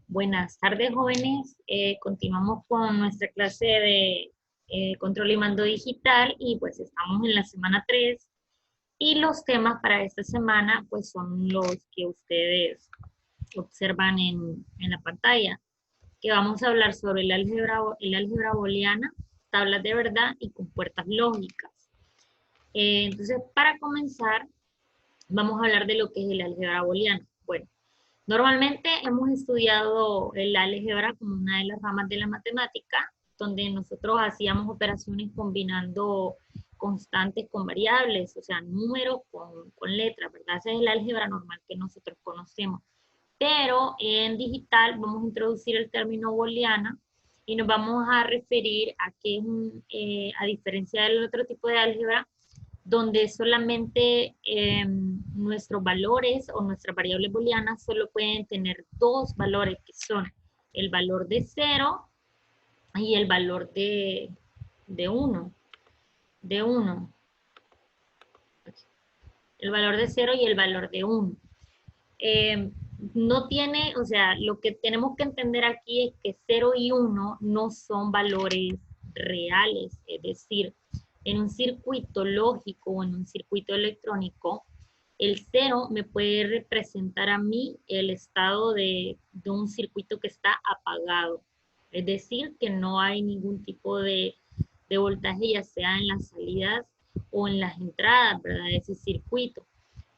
Buenas tardes, jóvenes. Continuamos con nuestra clase de control y mando digital y pues estamos en la semana 3 y los temas para esta semana pues son los que ustedes observan en la pantalla, que vamos a hablar sobre el álgebra booleana, tablas de verdad y compuertas lógicas. Entonces, para comenzar, vamos a hablar de lo que es el álgebra booleana. Bueno, normalmente hemos estudiado el álgebra como una de las ramas de la matemática, donde nosotros hacíamos operaciones combinando constantes con variables, o sea, números con letras, ¿verdad? Ese es el álgebra normal que nosotros conocemos. Pero en digital vamos a introducir el término booleana y nos vamos a referir a que es a diferencia del otro tipo de álgebra, donde solamente nuestros valores o nuestras variables booleanas solo pueden tener dos valores, que son el valor de 0 y el valor de 1. De 1. El valor de 0 y el valor de 1. No tiene, o sea, lo que tenemos que entender aquí es que 0 y 1 no son valores reales, es decir, en un circuito lógico o en un circuito electrónico, el 0 me puede representar a mí el estado de un circuito que está apagado, es decir, que no hay ningún tipo de voltaje, ya sea en las salidas o en las entradas, ¿verdad? De ese circuito.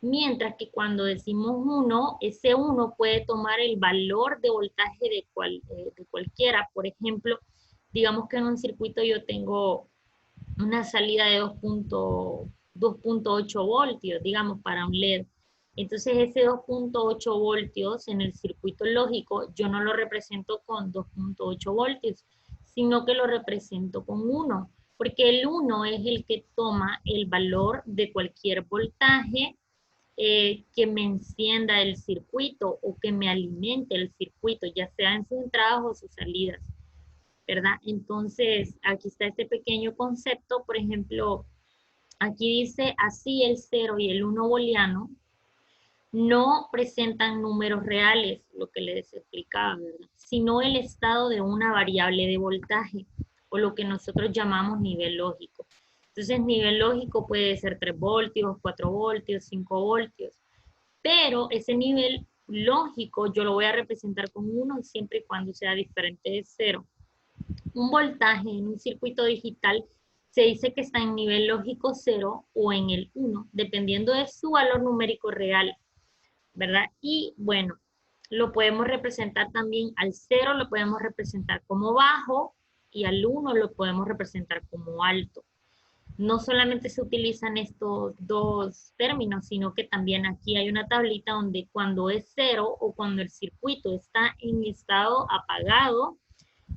Mientras que cuando decimos 1, ese 1 puede tomar el valor de voltaje de cualquiera. Por ejemplo, digamos que en un circuito yo tengo una salida de 2.8 voltios, digamos, para un LED. Entonces ese 2.8 voltios en el circuito lógico yo no lo represento con 2.8 voltios, sino que lo represento con 1, porque el 1 es el que toma el valor de cualquier voltaje que me encienda el circuito o que me alimente el circuito, ya sea en sus entradas o sus salidas, ¿verdad? Entonces, aquí está este pequeño concepto, por ejemplo, aquí dice así el 0 y el 1 booleano no presentan números reales, lo que les explicaba, ¿verdad? Sino el estado de una variable de voltaje, o lo que nosotros llamamos nivel lógico. Entonces, nivel lógico puede ser 3 voltios, 4 voltios, 5 voltios, pero ese nivel lógico yo lo voy a representar con 1 siempre y cuando sea diferente de 0. Un voltaje en un circuito digital se dice que está en nivel lógico 0 o en el 1, dependiendo de su valor numérico real, ¿verdad? Y bueno, lo podemos representar también al 0, lo podemos representar como bajo y al 1 lo podemos representar como alto. No solamente se utilizan estos dos términos, sino que también aquí hay una tablita donde cuando es 0 o cuando el circuito está en estado apagado,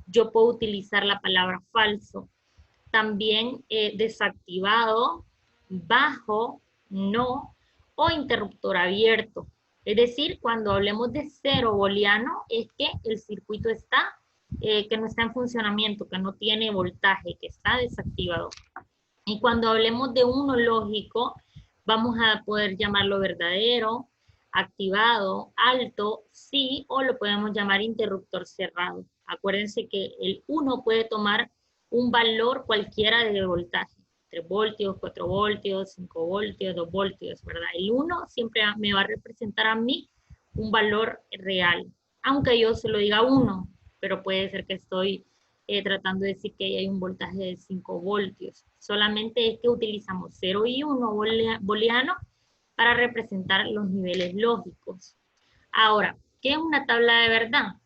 yo puedo utilizar la palabra falso. También desactivado, bajo, no o interruptor abierto. Es decir, cuando hablemos de 0 booleano es que el circuito está, que no está en funcionamiento, que no tiene voltaje, que está desactivado. Y cuando hablemos de 1 lógico, vamos a poder llamarlo verdadero, activado, alto, sí, o lo podemos llamar interruptor cerrado. Acuérdense que el 1 puede tomar un valor cualquiera de voltaje, 3 voltios, 4 voltios, 5 voltios, 2 voltios, ¿verdad? El 1 siempre me va a representar a mí un valor real, aunque yo se lo diga 1, pero puede ser que estoy tratando de decir que ahí hay un voltaje de 5 voltios. Solamente es que utilizamos 0 y 1 booleano para representar los niveles lógicos. Ahora, ¿qué es una tabla de verdad?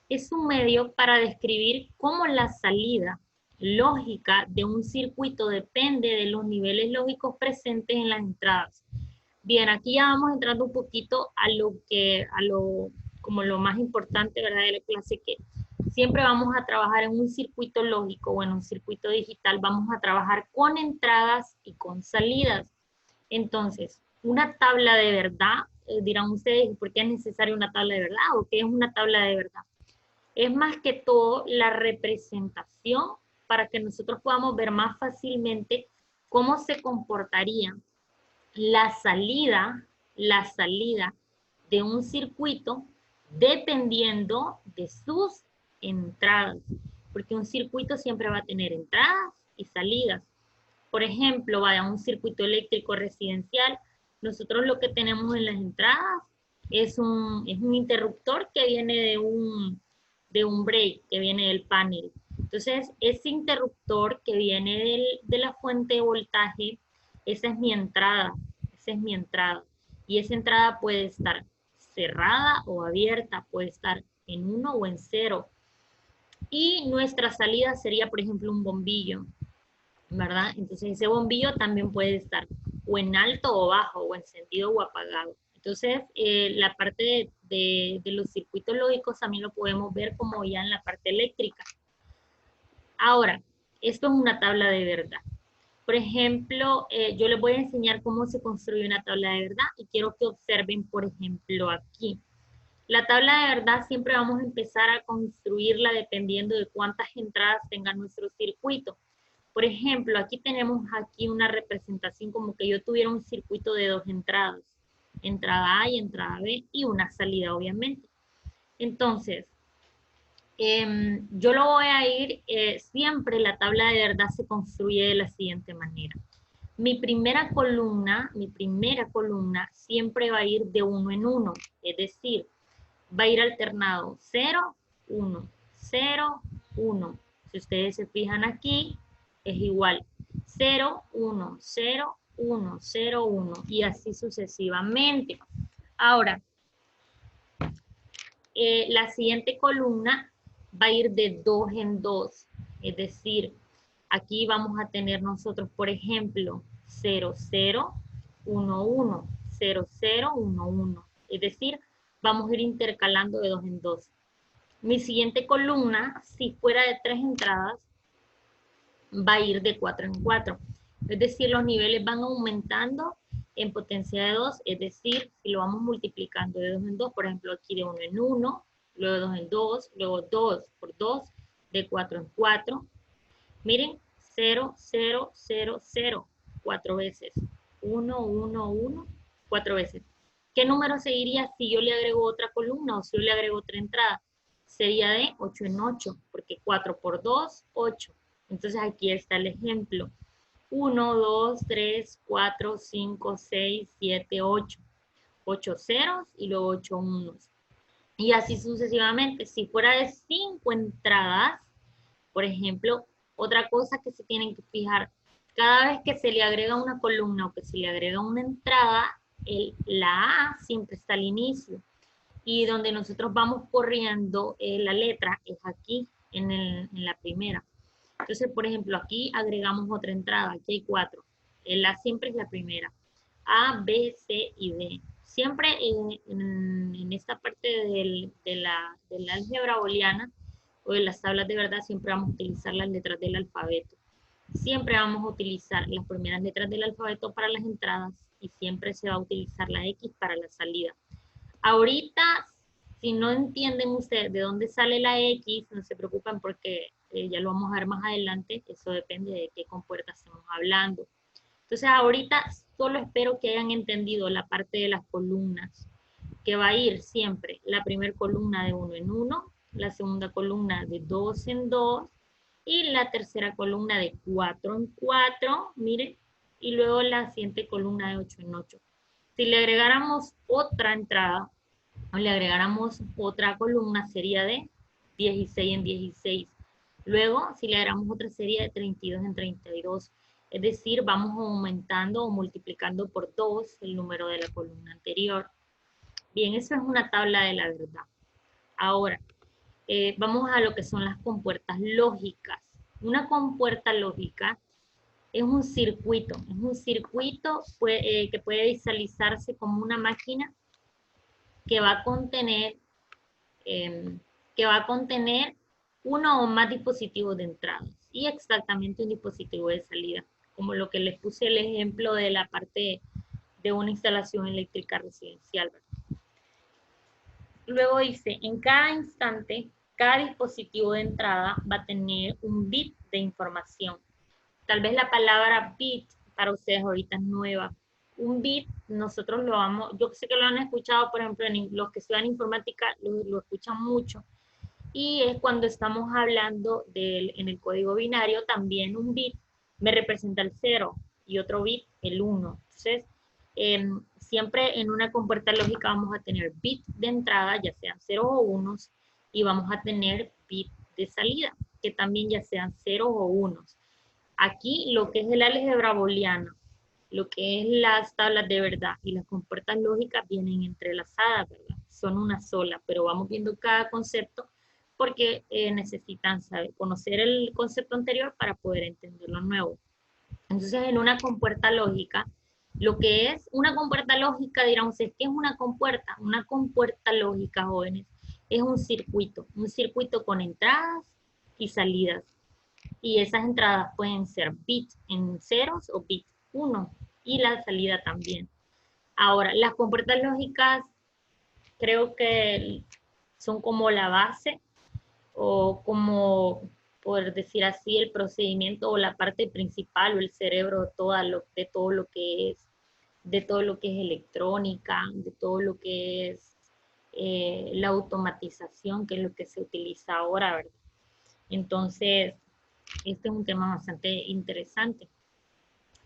Es un medio para describir cómo la salida lógica de un circuito depende de los niveles lógicos presentes en las entradas. Bien, aquí ya vamos entrando un poquito como lo más importante, ¿verdad?, de la clase, que siempre vamos a trabajar en un circuito lógico o en un circuito digital, vamos a trabajar con entradas y con salidas. Entonces, una tabla de verdad, dirán ustedes, ¿por qué es necesaria una tabla de verdad o qué es una tabla de verdad? Es más que todo la representación para que nosotros podamos ver más fácilmente cómo se comportaría la salida de un circuito dependiendo de sus entradas, porque un circuito siempre va a tener entradas y salidas. Por ejemplo, vaya un circuito eléctrico residencial, nosotros lo que tenemos en las entradas es un interruptor que viene de un break, que viene del panel. Entonces, ese interruptor que viene de la fuente de voltaje, esa es mi entrada, esa es mi entrada. Y esa entrada puede estar cerrada o abierta, puede estar en 1 o en 0. Y nuestra salida sería, por ejemplo, un bombillo, ¿verdad? Entonces ese bombillo también puede estar o en alto o bajo, o encendido o apagado. Entonces, la parte de los circuitos lógicos también lo podemos ver como ya en la parte eléctrica. Ahora, esto es una tabla de verdad. Por ejemplo, yo les voy a enseñar cómo se construye una tabla de verdad y quiero que observen, por ejemplo, aquí. La tabla de verdad siempre vamos a empezar a construirla dependiendo de cuántas entradas tenga nuestro circuito. Por ejemplo, aquí tenemos aquí una representación como que yo tuviera un circuito de 2 entradas. Entrada A y entrada B y una salida, obviamente. Entonces, yo lo voy a ir, siempre la tabla de verdad se construye de la siguiente manera. Mi primera columna siempre va a ir de 1 en 1, es decir, va a ir alternado 0, 1, 0, 1. Si ustedes se fijan aquí, es igual 0, 1, 0, 1, 0, 1 y así sucesivamente. Ahora, la siguiente columna va a ir de 2 en 2, es decir, aquí vamos a tener nosotros, por ejemplo, 0, 0, 1, 1, 0, 0, 1, 1. Es decir, vamos a ir intercalando de 2 en 2. Mi siguiente columna, si fuera de 3 entradas, va a ir de 4 en 4. Es decir, los niveles van aumentando en potencia de 2, es decir, si lo vamos multiplicando de 2 en 2, por ejemplo, aquí de 1 en 1, luego 2 en 2, luego 2 por 2, de 4 en 4. Miren, 0, 0, 0, 0, 4 veces. 1, 1, 1, 4 veces. ¿Qué número seguiría si yo le agrego otra columna o si yo le agrego otra entrada? Sería de 8 en 8, porque 4 por 2, 8. Entonces aquí está el ejemplo. 1, 2, 3, 4, 5, 6, 7, 8. 8 ceros y luego 8 unos. Y así sucesivamente. Si fuera de 5 entradas, por ejemplo, otra cosa que se tienen que fijar, cada vez que se le agrega una columna o que se le agrega una entrada, la A siempre está al inicio. Y donde nosotros vamos corriendo la letra es aquí, en la primera. Entonces, por ejemplo, aquí agregamos otra entrada, aquí hay 4. El A siempre es la primera. A, B, C y D. Siempre en esta parte de la álgebra booleana o de las tablas de verdad, siempre vamos a utilizar las letras del alfabeto. Siempre vamos a utilizar las primeras letras del alfabeto para las entradas y siempre se va a utilizar la X para la salida. Ahorita, si no entienden ustedes de dónde sale la X, no se preocupen porque ya lo vamos a ver más adelante, eso depende de qué compuerta estemos hablando. Entonces ahorita solo espero que hayan entendido la parte de las columnas, que va a ir siempre la primera columna de 1 en 1, la segunda columna de 2 en 2 y la tercera columna de 4 en 4, miren, y luego la siguiente columna de 8 en 8. Si le agregáramos otra entrada o le agregáramos otra columna, sería de 16 en 16. Luego, si le agregamos otra serie de 32 en 32, es decir, vamos aumentando o multiplicando por 2 el número de la columna anterior. Bien, eso es una tabla de la verdad. Ahora, vamos a lo que son las compuertas lógicas. Una compuerta lógica es un circuito que puede visualizarse como una máquina que va a contener, uno o más dispositivos de entrada y exactamente un dispositivo de salida, como lo que les puse el ejemplo de la parte de una instalación eléctrica residencial, ¿verdad? Luego dice, en cada instante, cada dispositivo de entrada va a tener un bit de información. Tal vez la palabra bit para ustedes ahorita es nueva. un bit, nosotros lo vamos, yo sé que lo han escuchado, por ejemplo, los que estudian informática lo escuchan mucho, y es cuando estamos hablando en el código binario, también un bit me representa el 0 y otro bit el 1. Entonces, siempre en una compuerta lógica vamos a tener bit de entrada, ya sean 0 o 1, y vamos a tener bit de salida, que también ya sean 0 o 1. Aquí lo que es el álgebra booleana, lo que es las tablas de verdad y las compuertas lógicas vienen entrelazadas, ¿verdad? Son una sola, pero vamos viendo cada concepto porque necesitan saber, conocer el concepto anterior para poder entender lo nuevo. Entonces, en una compuerta lógica, lo que es una compuerta lógica, dirán ustedes, ¿qué es una compuerta? Una compuerta lógica, jóvenes, es un circuito con entradas y salidas. Y esas entradas pueden ser bits en ceros o bits 1 y la salida también. Ahora, las compuertas lógicas creo que son como la base o como, por decir así, el procedimiento o la parte principal o el cerebro de todo lo que es, de todo lo que es electrónica, de todo lo que es la automatización, que es lo que se utiliza ahora, ¿verdad? Entonces, este es un tema bastante interesante.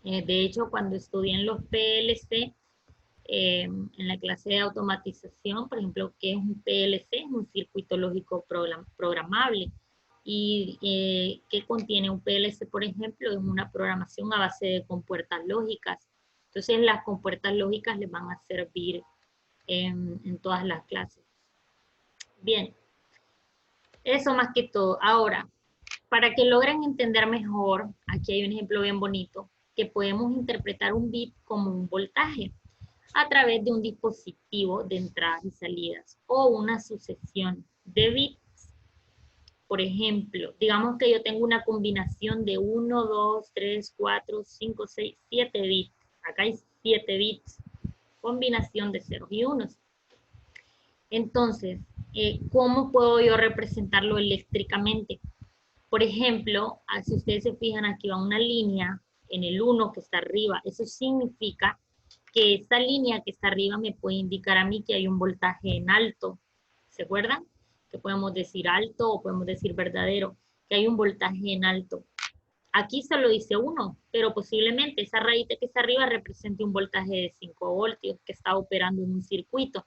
De hecho, cuando estudié en los PLC, en la clase de automatización, por ejemplo, ¿qué es un PLC? Es un circuito lógico programable. ¿Y qué contiene un PLC, por ejemplo? Es una programación a base de compuertas lógicas. Entonces, las compuertas lógicas les van a servir en todas las clases. Bien, eso más que todo. Ahora, para que logren entender mejor, aquí hay un ejemplo bien bonito, que podemos interpretar un bit como un voltaje a través de un dispositivo de entradas y salidas o una sucesión de bits. Por ejemplo, digamos que yo tengo una combinación de 1, 2, 3, 4, 5, 6, 7 bits. Acá hay 7 bits, combinación de ceros y unos. Entonces, ¿cómo puedo yo representarlo eléctricamente? Por ejemplo, si ustedes se fijan, aquí va una línea en el 1 que está arriba. Eso significa que esta línea que está arriba me puede indicar a mí que hay un voltaje en alto. ¿Se acuerdan? Que podemos decir alto o podemos decir verdadero, que hay un voltaje en alto. Aquí solo dice 1, pero posiblemente esa rayita que está arriba represente un voltaje de 5 voltios que está operando en un circuito.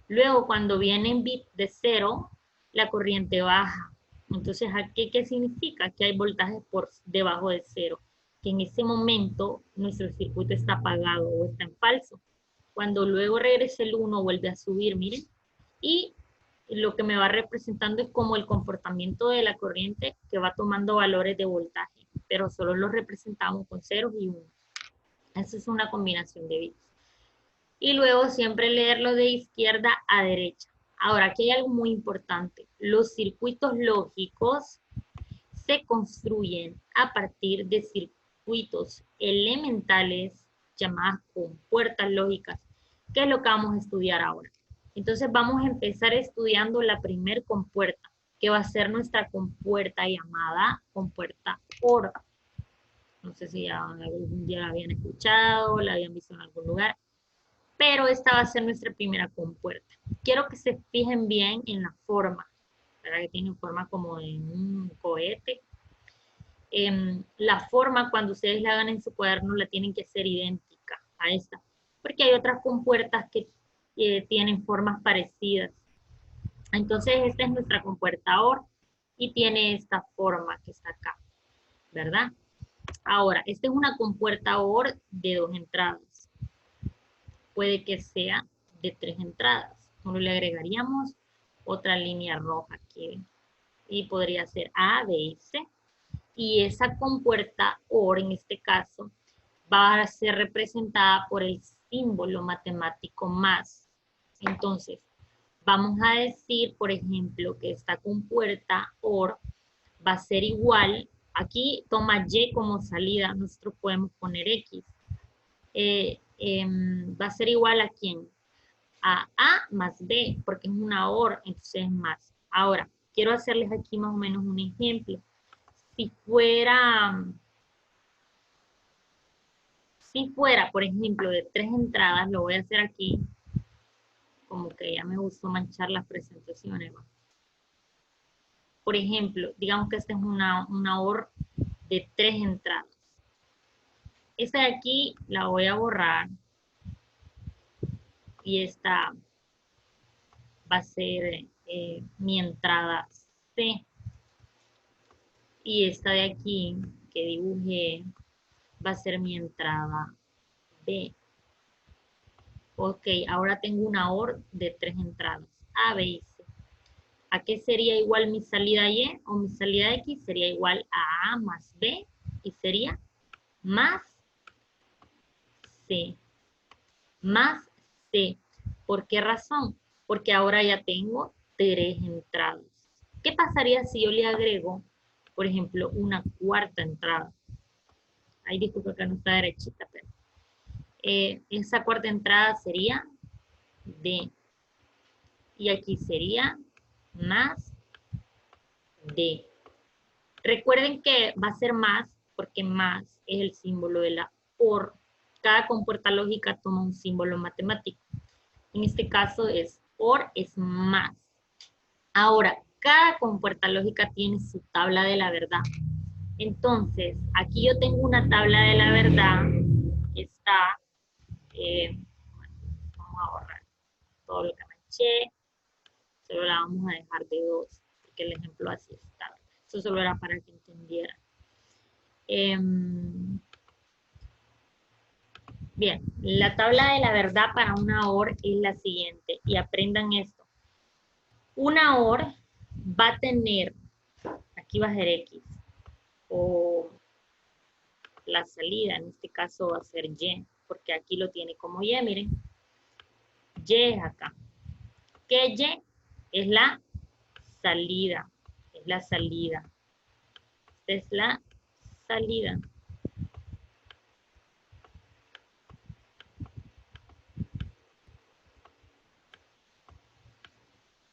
Luego, cuando viene en bit de 0, la corriente baja. Entonces, ¿aquí qué significa? Que hay voltajes por debajo de 0. Que en ese momento nuestro circuito está apagado o está en falso. Cuando luego regrese el 1, vuelve a subir, miren. Y lo que me va representando es como el comportamiento de la corriente que va tomando valores de voltaje. Pero solo los representamos con ceros y unos. Esa es una combinación de bits. Y luego siempre leerlo de izquierda a derecha. Ahora, aquí hay algo muy importante. Los circuitos lógicos se construyen a partir de circuitos elementales llamadas compuertas lógicas, que es lo que vamos a estudiar ahora. Entonces vamos a empezar estudiando la primer compuerta, que va a ser nuestra compuerta llamada compuerta OR. No sé si ya algún día la habían escuchado, la habían visto en algún lugar, pero esta va a ser nuestra primera compuerta. Quiero que se fijen bien en la forma, ¿verdad? Que tiene forma como de un cohete. La forma, cuando ustedes la hagan en su cuaderno, la tienen que ser idéntica a esta, porque hay otras compuertas que tienen formas parecidas. Entonces, esta es nuestra compuerta OR y tiene esta forma que está acá, ¿verdad? Ahora, esta es una compuerta OR de 2 entradas. Puede que sea de 3 entradas. Solo le agregaríamos otra línea roja aquí. Y podría ser A, B y C. Y esa compuerta OR, en este caso, va a ser representada por el símbolo matemático más. Entonces, vamos a decir, por ejemplo, que esta compuerta OR va a ser igual, aquí toma Y como salida, nosotros podemos poner X. Va a ser igual a quién? A A más B, porque es una OR, entonces es más. Ahora, quiero hacerles aquí más o menos un ejemplo. Si fuera Si fuera, por ejemplo, de 3 entradas, lo voy a hacer aquí, como que ya me gustó manchar las presentaciones. ¿Va? Por ejemplo, digamos que esta es una OR de 3 entradas. Esta de aquí la voy a borrar y esta va a ser mi entrada C. Y esta de aquí que dibujé va a ser mi entrada B. Ok, ahora tengo una OR de 3 entradas, A, B y C. ¿A qué sería igual mi salida Y o mi salida X? Sería igual a más B y sería más C. Más C. ¿Por qué razón? Porque ahora ya tengo 3 entradas. ¿Qué pasaría si yo le agrego, por ejemplo, una cuarta entrada? Ay, disculpa que no está derechita, pero esa cuarta entrada sería D. Y aquí sería más D. Recuerden que va a ser más porque más es el símbolo de la OR. Cada compuerta lógica toma un símbolo matemático. En este caso es OR, es más. Ahora, cada compuerta lógica tiene su tabla de la verdad. Entonces, aquí yo tengo una tabla de la verdad. Está, bueno, vamos a borrar todo lo que manché. Solo la vamos a dejar de 2, porque el ejemplo así está. Eso solo era para que entendieran. Bien, la tabla de la verdad para una OR es la siguiente, y aprendan esto. Una OR va a tener, aquí va a ser X, o la salida, en este caso va a ser Y, porque aquí lo tiene como Y, miren. Y es acá. ¿Qué Y? Es la salida, es la salida. Esta es la salida.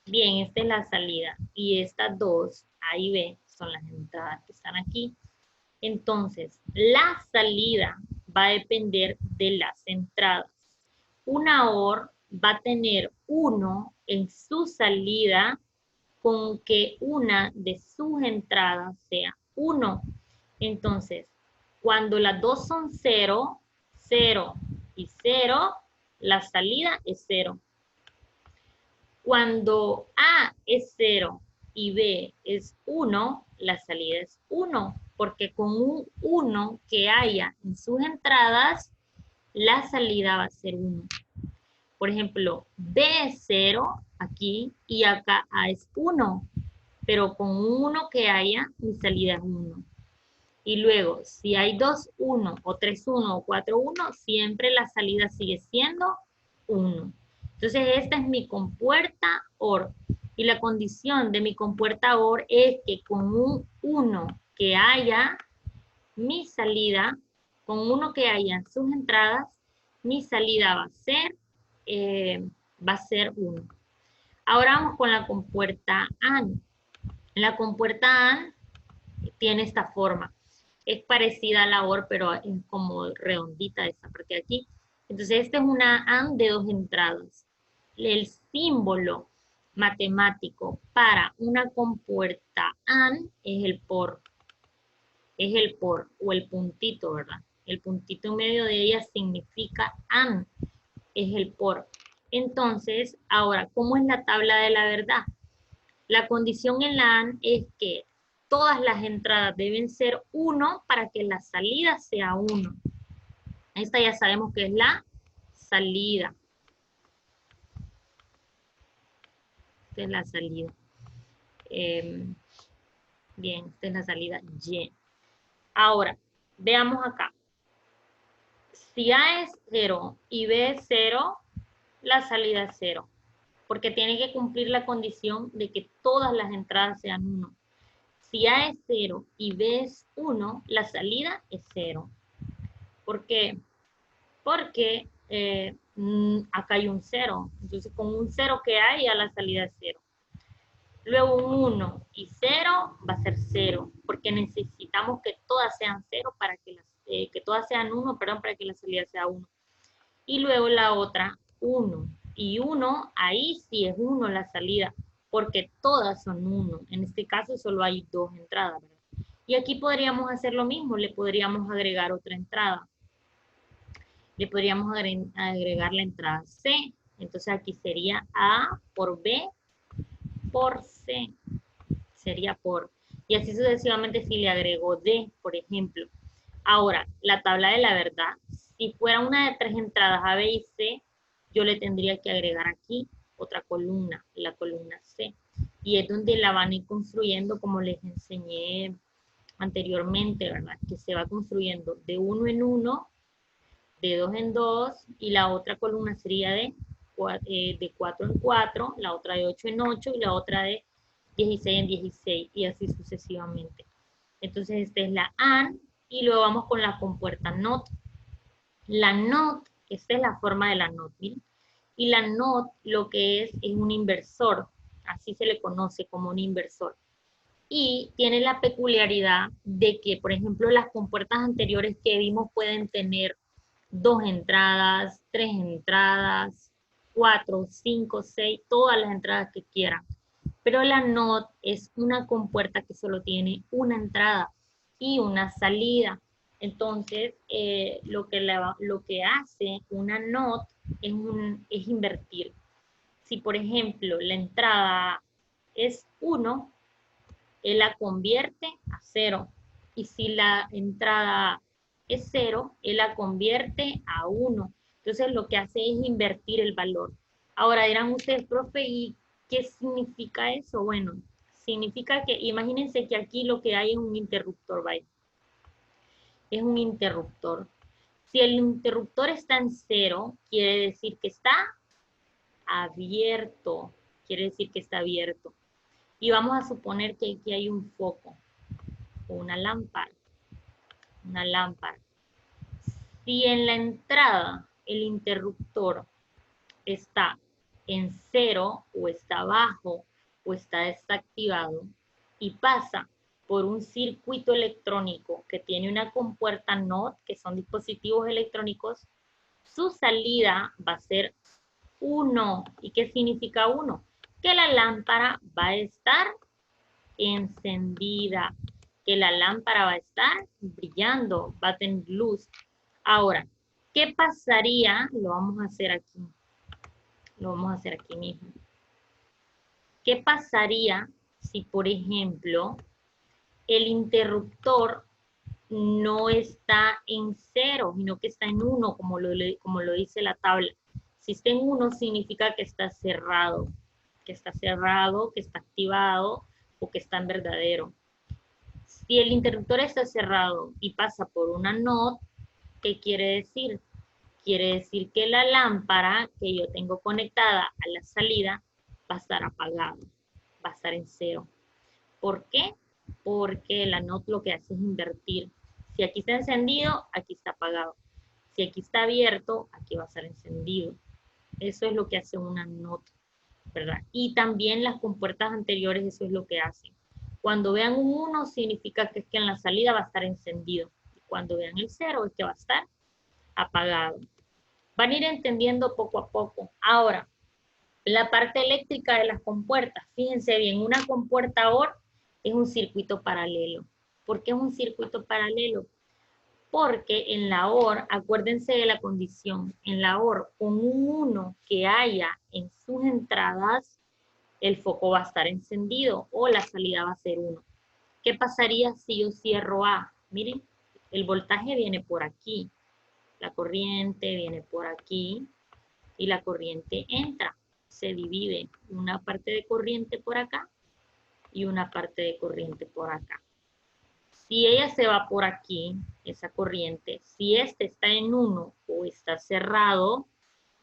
Bien, esta es la salida y estas dos, A y B, son las entradas que están aquí. Entonces, la salida va a depender de las entradas. Una OR va a tener 1 en su salida con que una de sus entradas sea 1. Entonces, cuando las dos son 0, 0 y 0, la salida es 0. Cuando A es 0 y B es 1, la salida es 1, porque con un 1 que haya en sus entradas, la salida va a ser 1. Por ejemplo, B es 0 aquí y acá A es 1, pero con un 1 que haya, mi salida es 1. Y luego, si hay 2, 1 o 3, 1 o 4, 1, siempre la salida sigue siendo 1. Entonces, esta es mi compuerta OR. Y la condición de mi compuerta OR es que con un 1 que haya, mi salida, con uno que haya en sus entradas, mi salida va a ser 1. Ahora vamos con la compuerta AND. La compuerta AND tiene esta forma. Es parecida a la OR, pero es como redondita esta parte de aquí. Entonces, esta es una AND de 2 entradas. El símbolo matemático para una compuerta AND es el por. Es el por o el puntito, ¿verdad? El puntito en medio de ella significa AND. Es el por. Entonces, ahora, ¿cómo es la tabla de la verdad? La condición en la AND es que todas las entradas deben ser 1 para que la salida sea 1. Esta ya sabemos que es la salida. Esta es la salida. Bien, esta es la salida Y. Ahora, veamos acá. Si A es 0 y B es 0, la salida es 0. Porque tiene que cumplir la condición de que todas las entradas sean 1. Si A es 0 y B es 1, la salida es 0. ¿Por qué? Porque acá hay un 0. Entonces, con un 0 que hay, ya la salida es 0. Luego un 1 y 0 va a ser 0, porque necesitamos que todas sean 0 para que que todas sean 1, perdón, para que la salida sea 1. Y luego la otra 1. Y 1, ahí sí es 1 la salida, porque todas son 1. En este caso solo hay 2 entradas, ¿verdad? Y aquí podríamos hacer lo mismo, le podríamos agregar otra entrada. Le podríamos agregar la entrada C. Entonces aquí sería A por B por C. Sería por. Y así sucesivamente si le agrego D, por ejemplo. Ahora, la tabla de la verdad. Si fuera una de 3 entradas A, B y C, yo le tendría que agregar aquí otra columna, la columna C. Y es donde la van a ir construyendo como les enseñé anteriormente, ¿verdad? Que se va construyendo de 1 en 1, de 2 en 2, y la otra columna sería de 4 en 4, la otra de 8 en 8 y la otra de 16 en 16 y así sucesivamente. Entonces esta es la AND y luego vamos con la compuerta NOT. La NOT, esta es la forma de la NOT, ¿bien? Y la NOT lo que es un inversor, así se le conoce como un inversor. Y tiene la peculiaridad de que, por ejemplo, las compuertas anteriores que vimos pueden tener 2 entradas, 3 entradas, 4, 5, 6, todas las entradas que quieran. Pero la NOT es una compuerta que solo tiene una entrada y una salida. Entonces, lo que hace una NOT es invertir. Si, por ejemplo, la entrada es 1, él la convierte a 0. Y si la entrada es 0, él la convierte a 1. Entonces lo que hace es invertir el valor. Ahora dirán ustedes, profe, ¿y qué significa eso? Bueno, significa que, imagínense que aquí lo que hay es un interruptor, ¿vale? Es un interruptor. Si el interruptor está en 0, quiere decir que está abierto. Quiere decir que está abierto. Y vamos a suponer que aquí hay un foco o una lámpara. Una lámpara. Si en la entrada el interruptor está en 0 o está bajo o está desactivado y pasa por un circuito electrónico que tiene una compuerta NOT, que son dispositivos electrónicos, su salida va a ser 1. ¿Y qué significa 1? Que la lámpara va a estar encendida, que la lámpara va a estar brillando, va a tener luz. Ahora, ¿qué pasaría? Lo vamos a hacer aquí. Lo vamos a hacer aquí mismo. ¿Qué pasaría si, por ejemplo, el interruptor no está en 0, sino que está en 1, como lo dice la tabla? Si está en 1, significa que está cerrado, que está activado o que está en verdadero. Si el interruptor está cerrado y pasa por una NOT, ¿qué quiere decir? Quiere decir que la lámpara que yo tengo conectada a la salida va a estar apagada, va a estar en 0. ¿Por qué? Porque la NOT lo que hace es invertir. Si aquí está encendido, aquí está apagado. Si aquí está abierto, aquí va a estar encendido. Eso es lo que hace una NOT, ¿verdad? Y también las compuertas anteriores, eso es lo que hacen. Cuando vean un 1, significa que es que en la salida va a estar encendido. Y cuando vean el 0, es que va a estar apagado. Van a ir entendiendo poco a poco. Ahora, la parte eléctrica de las compuertas. Fíjense bien, una compuerta OR es un circuito paralelo. ¿Por qué es un circuito paralelo? Porque en la OR, acuérdense de la condición, en la OR, con un 1 que haya en sus entradas, el foco va a estar encendido o la salida va a ser 1. ¿Qué pasaría si yo cierro A? Miren, el voltaje viene por aquí, la corriente viene por aquí y la corriente entra. Se divide una parte de corriente por acá y una parte de corriente por acá. Si ella se va por aquí, esa corriente, si este está en 1 o está cerrado,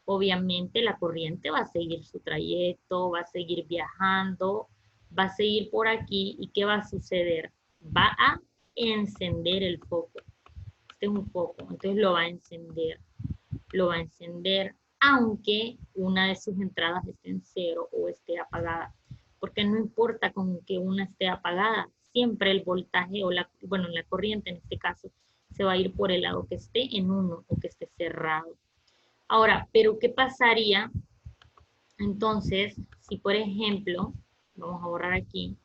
obviamente la corriente va a seguir su trayecto, va a seguir viajando, va a seguir por aquí y ¿qué va a suceder? Va a encender el foco. Este es un foco, entonces lo va a encender aunque una de sus entradas esté en 0 o esté apagada, porque no importa con que una esté apagada, siempre el voltaje o la corriente en este caso, se va a ir por el lado que esté en 1 o que esté cerrado. Ahora, pero ¿qué pasaría? Entonces, si por ejemplo, vamos a borrar aquí,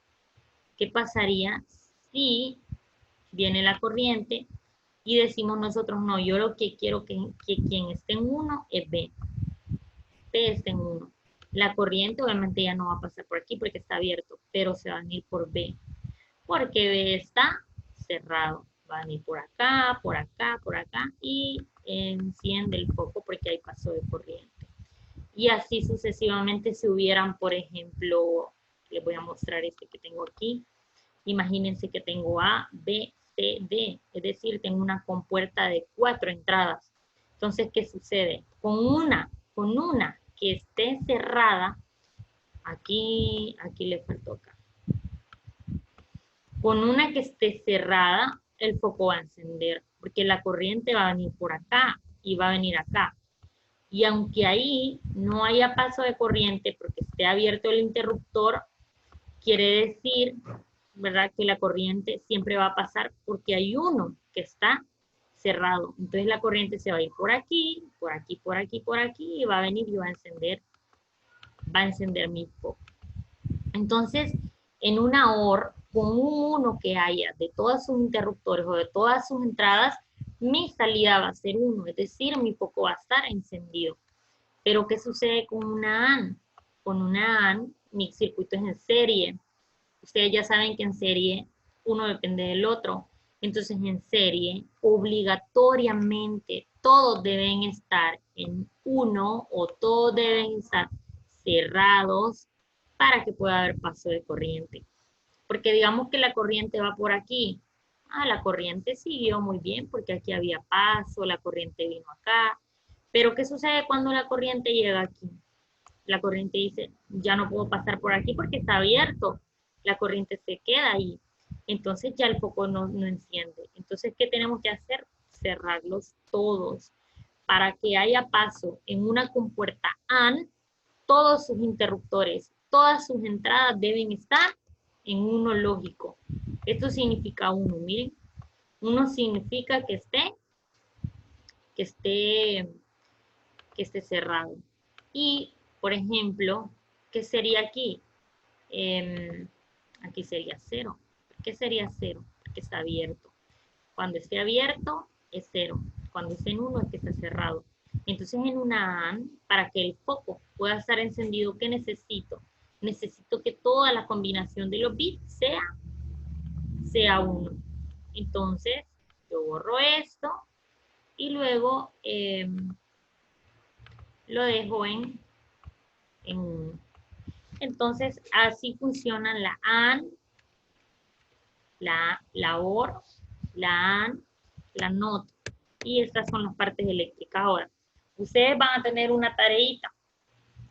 ¿qué pasaría si viene la corriente y decimos nosotros, no, yo lo que quiero que quien esté en 1 es B. B está en 1. La corriente obviamente ya no va a pasar por aquí porque está abierto, pero se va a venir por B. Porque B está cerrado. Va a venir por acá, por acá, por acá y enciende el foco porque hay paso de corriente. Y así sucesivamente si hubieran, por ejemplo, les voy a mostrar este que tengo aquí. Imagínense que tengo A, B, C, D. Es decir, tengo una compuerta de 4 entradas. Entonces, ¿qué sucede? Con una que esté cerrada, aquí le faltó acá. Con una que esté cerrada, el foco va a encender, porque la corriente va a venir por acá y va a venir acá. Y aunque ahí no haya paso de corriente porque esté abierto el interruptor, quiere decir, ¿verdad?, que la corriente siempre va a pasar porque hay uno que está cerrado. Entonces la corriente se va a ir por aquí, por aquí, por aquí, por aquí y va a venir y va a encender mi foco. Entonces, en una OR, con un 1 que haya de todos sus interruptores o de todas sus entradas, mi salida va a ser 1, es decir, mi foco va a estar encendido. Pero, ¿qué sucede con una AND? Con una AND, mi circuito es en serie. Ustedes ya saben que en serie uno depende del otro. Entonces, en serie, obligatoriamente, todos deben estar en 1 o todos deben estar cerrados para que pueda haber paso de corriente. Porque digamos que la corriente va por aquí. La corriente siguió muy bien porque aquí había paso, la corriente vino acá. Pero ¿qué sucede cuando la corriente llega aquí? La corriente dice, ya no puedo pasar por aquí porque está abierto. La corriente se queda ahí. Entonces ya el foco no enciende. Entonces, ¿qué tenemos que hacer? Cerrarlos todos. Para que haya paso en una compuerta AND, todos sus interruptores, todas sus entradas deben estar en 1 lógico. Esto significa 1, miren. 1 significa que esté cerrado. Y, por ejemplo, ¿qué sería aquí? Aquí sería 0. ¿Por qué sería 0? Porque está abierto. Cuando esté abierto, es 0. Cuando esté en 1, es que está cerrado. Entonces, en una AND, para que el foco pueda estar encendido, ¿qué necesito? Necesito que toda la combinación de los bits sea 1. Entonces, yo borro esto y luego lo dejo en 1. Entonces, así funcionan la AND, la OR, la AND, la NOT. Y estas son las partes eléctricas. Ahora, ustedes van a tener una tareita.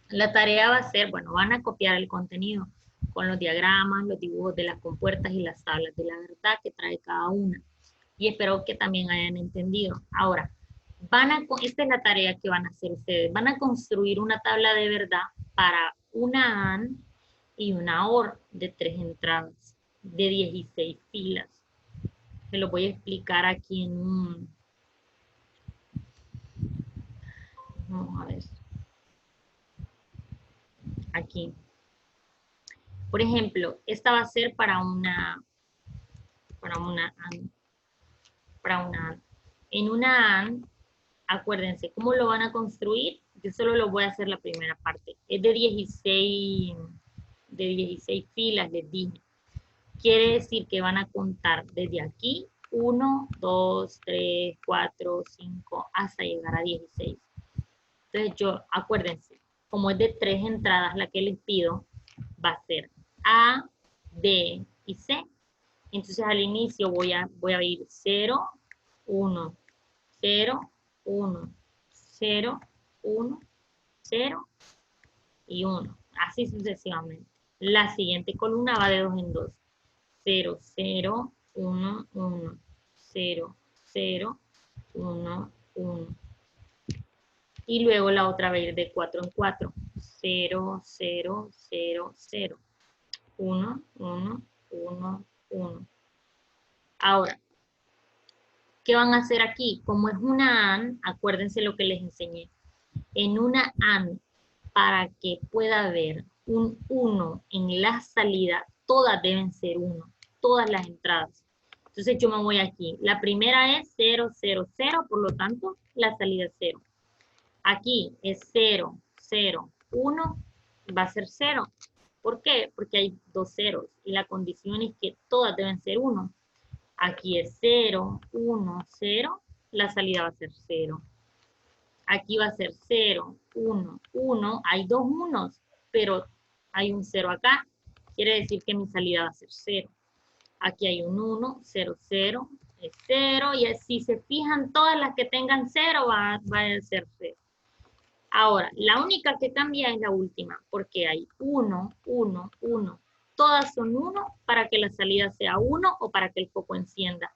La tarea va a ser, bueno, van a copiar el contenido con los diagramas, los dibujos de las compuertas y las tablas de la verdad que trae cada una. Y espero que también hayan entendido. Ahora, esta es la tarea que van a hacer ustedes. Van a construir una tabla de verdad para una AND y una OR de 3 entradas, de 16 filas. Se lo voy a explicar aquí en un... Vamos a ver. Aquí. Por ejemplo, esta va a ser para una AND. En una AND, acuérdense, ¿cómo lo van a construir? Yo solo lo voy a hacer la primera parte. Es de 16 filas, les dije. Quiere decir que van a contar desde aquí 1, 2, 3, 4, 5, hasta llegar a 16. Entonces acuérdense, como es de 3 entradas la que les pido, va a ser A, B y C. Entonces al inicio voy a ir 0, 1, 0, 1, 0, 1, 0 y 1. Así sucesivamente. La siguiente columna va de 2 en 2. 0, 0, 1, 1, 0, 0, 1, 1. Y luego la otra va a ir de 4 en 4. 0, 0, 0, 0. 1, 1, 1, 1. Ahora, ¿Qué van a hacer aquí? Como es una AND, acuérdense lo que les enseñé. En una AND, para que pueda haber un 1 en la salida, todas deben ser 1, todas las entradas. Entonces yo me voy aquí. La primera es 0, 0, 0, por lo tanto la salida es 0. Aquí es 0, 0, 1, va a ser 0. ¿Por qué? Porque hay dos ceros y la condición es que todas deben ser 1. Aquí es 0, 1, 0, la salida va a ser 0. Aquí va a ser 0, 1, 1. Hay dos unos, pero hay un 0 acá. Quiere decir que mi salida va a ser 0. Aquí hay un 1, 0, 0, es 0. Y si se fijan, todas las que tengan 0 va a ser 0. Ahora, la única que cambia es la última, porque hay 1, 1, 1. Todas son 1 para que la salida sea 1 o para que el foco encienda.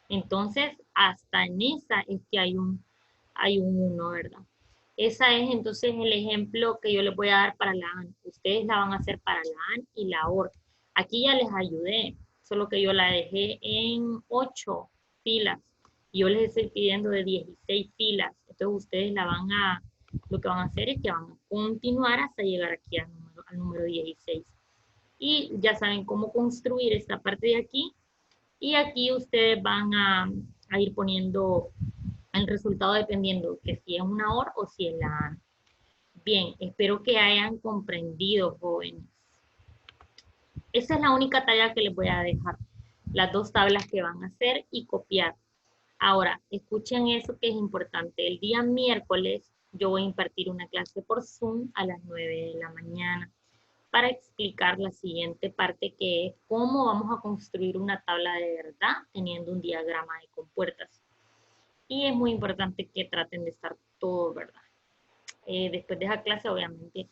Entonces, hasta en esa es que hay un 1, ¿verdad? Esa es entonces el ejemplo que yo les voy a dar para la AN. Ustedes la van a hacer para la AN y la OR. Aquí ya les ayudé, solo que yo la dejé en 8 filas. Yo les estoy pidiendo de 16 filas. Entonces ustedes lo que van a hacer es que van a continuar hasta llegar aquí al número 16. Y ya saben cómo construir esta parte de aquí. Y aquí ustedes van a ir poniendo el resultado dependiendo que si es una OR o si es la AND. Bien, espero que hayan comprendido, jóvenes. Esa es la única tarea que les voy a dejar. Las dos tablas que van a hacer y copiar. Ahora, escuchen eso que es importante. El día miércoles yo voy a impartir una clase por Zoom a las 9 de la mañana para explicar la siguiente parte, que es cómo vamos a construir una tabla de verdad teniendo un diagrama de compuertas. Y es muy importante que traten de estar todo, ¿verdad? Después de esa clase, obviamente,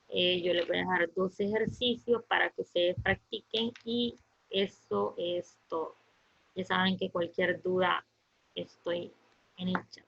yo les voy a dejar 2 ejercicios para que ustedes practiquen y eso es todo. Ya saben que cualquier duda estoy en el chat.